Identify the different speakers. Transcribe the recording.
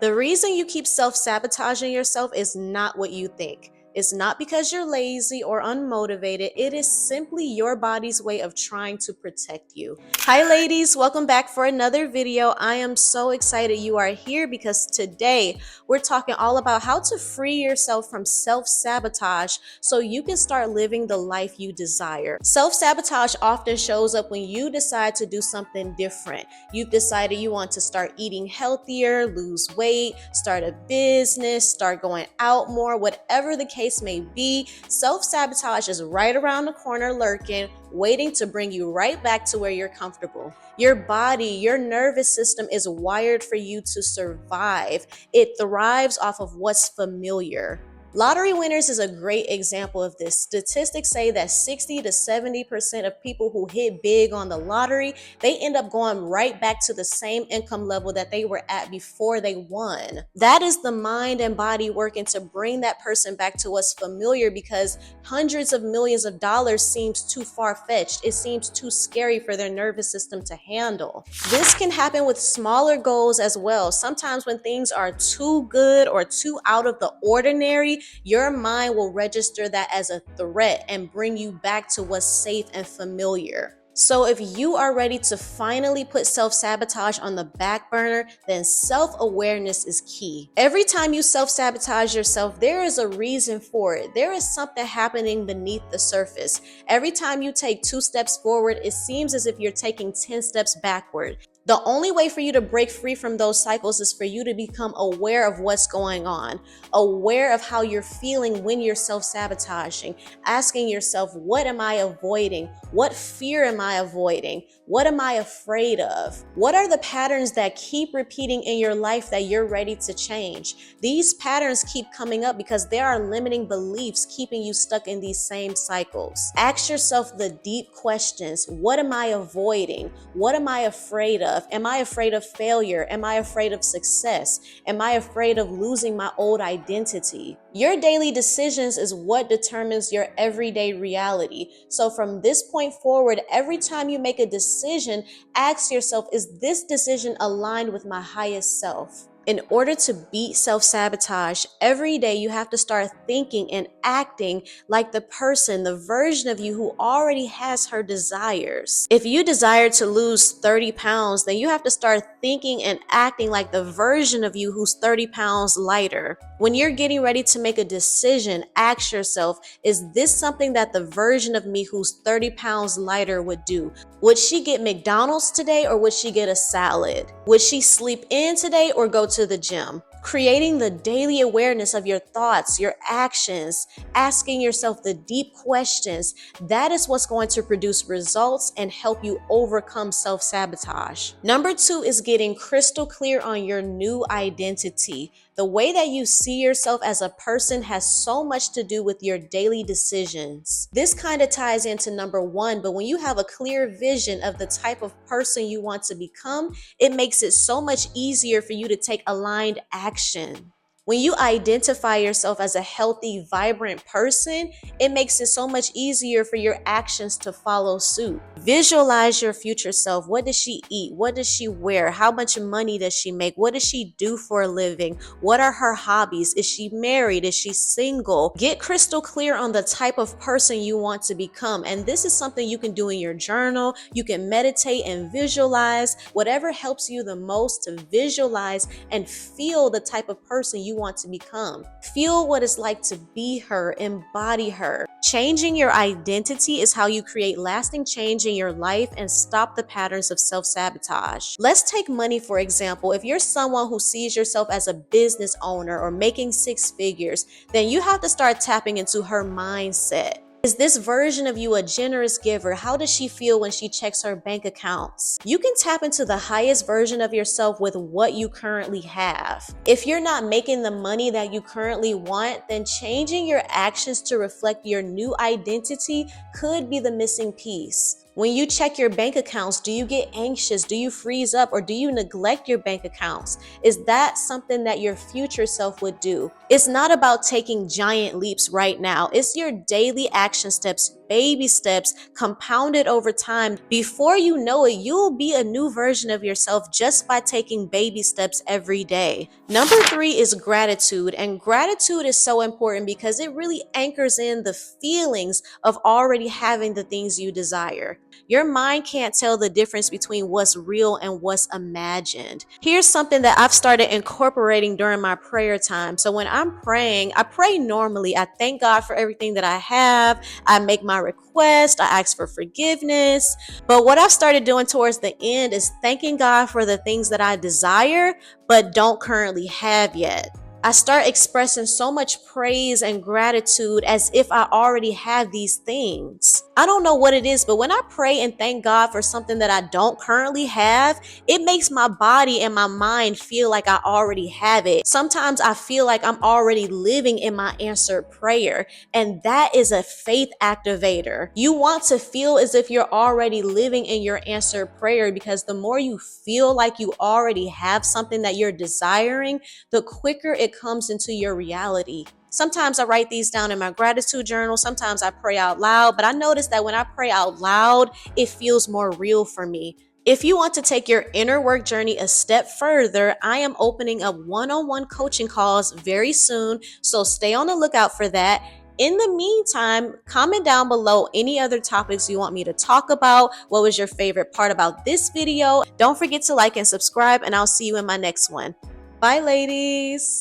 Speaker 1: The reason you keep self-sabotaging yourself is not what you think. It's not because you're lazy or unmotivated. It is simply your body's way of trying to protect you. Hi ladies, welcome back for another video. I am so excited you are here because today we're talking all about how to free yourself from self-sabotage so you can start living the life you desire. Self-sabotage often shows up when you decide to do something different. You've decided you want to start eating healthier, lose weight, start a business, start going out more, whatever the case may be. Self-sabotage is right around the corner lurking, waiting to bring you right back to where you're comfortable. Your body, your nervous system is wired for you to survive. It thrives off of what's familiar. Lottery winners is a great example of this. Statistics say that 60 to 70% of people who hit big on the lottery, they end up going right back to the same income level that they were at before they won. That is the mind and body working to bring that person back to what's familiar because hundreds of millions of dollars seems too far-fetched. It seems too scary for their nervous system to handle. This can happen with smaller goals as well. Sometimes when things are too good or too out of the ordinary, your mind will register that as a threat and bring you back to what's safe and familiar. So if you are ready to finally put self-sabotage on the back burner, then self-awareness is key. Every time you self-sabotage yourself, there is a reason for it. There is something happening beneath the surface. Every time you take 2 steps forward, it seems as if you're taking 10 steps backward. The only way for you to break free from those cycles is for you to become aware of what's going on, aware of how you're feeling when you're self-sabotaging, asking yourself, what am I avoiding? What fear am I avoiding? What am I afraid of? What are the patterns that keep repeating in your life that you're ready to change? These patterns keep coming up because there are limiting beliefs keeping you stuck in these same cycles. Ask yourself the deep questions. What am I avoiding? What am I afraid of? Am I afraid of failure? Am I afraid of success? Am I afraid of losing my old identity? Your daily decisions is what determines your everyday reality. So from this point forward, every time you make a decision, ask yourself, is this decision aligned with my highest self? In order to beat self-sabotage, every day you have to start thinking and acting like the person, the version of you who already has her desires. If you desire to lose 30 pounds, then you have to start thinking and acting like the version of you who's 30 pounds lighter. When you're getting ready to make a decision, ask yourself, is this something that the version of me who's 30 pounds lighter would do? Would she get McDonald's today or would she get a salad? Would she sleep in today or go to the gym? Creating the daily awareness of your thoughts, your actions, asking yourself the deep questions, that is what's going to produce results and help you overcome self-sabotage. Number 2 is getting crystal clear on your new identity. The way that you see yourself as a person has so much to do with your daily decisions. This kind of ties into number 1, but when you have a clear vision of the type of person you want to become, it makes it so much easier for you to take aligned action. When you identify yourself as a healthy, vibrant person, it makes it so much easier for your actions to follow suit. Visualize your future self. What does she eat? What does she wear? How much money does she make? What does she do for a living? What are her hobbies? Is she married? Is she single? Get crystal clear on the type of person you want to become. And this is something you can do in your journal. You can meditate and visualize. Whatever helps you the most to visualize and feel the type of person you want to become. Feel what it's like to be her, embody her. Changing your identity is how you create lasting change in your life and stop the patterns of self-sabotage. Let's take money for example. If you're someone who sees yourself as a business owner or making 6 figures, then you have to start tapping into her mindset. Is this version of you a generous giver? How does she feel when she checks her bank accounts? You can tap into the highest version of yourself with what you currently have. If you're not making the money that you currently want, then changing your actions to reflect your new identity could be the missing piece. When you check your bank accounts, do you get anxious? Do you freeze up or do you neglect your bank accounts? Is that something that your future self would do? It's not about taking giant leaps right now. It's your daily action steps baby steps compounded over time. Before you know it, you'll be a new version of yourself just by taking baby steps every day. Number 3 is gratitude. And gratitude is so important because it really anchors in the feelings of already having the things you desire. Your mind can't tell the difference between what's real and what's imagined. Here's something that I've started incorporating during my prayer time. So when I'm praying, I pray normally. I thank God for everything that I have. I make my request. I ask for forgiveness. But what I've started doing towards the end is thanking God for the things that I desire but don't currently have yet. I start expressing so much praise and gratitude as if I already have these things. I don't know what it is, but when I pray and thank God for something that I don't currently have, it makes my body and my mind feel like I already have it. Sometimes I feel like I'm already living in my answered prayer, and that is a faith activator. You want to feel as if you're already living in your answered prayer, because the more you feel like you already have something that you're desiring, the quicker it comes into your reality. Sometimes I write these down in my gratitude journal. Sometimes I pray out loud, but I notice that when I pray out loud, it feels more real for me. If you want to take your inner work journey a step further, I am opening up one-on-one coaching calls very soon, so stay on the lookout for that. In the meantime, comment down below any other topics you want me to talk about. What was your favorite part about this video? Don't forget to like and subscribe, and I'll see you in my next one. Bye, ladies.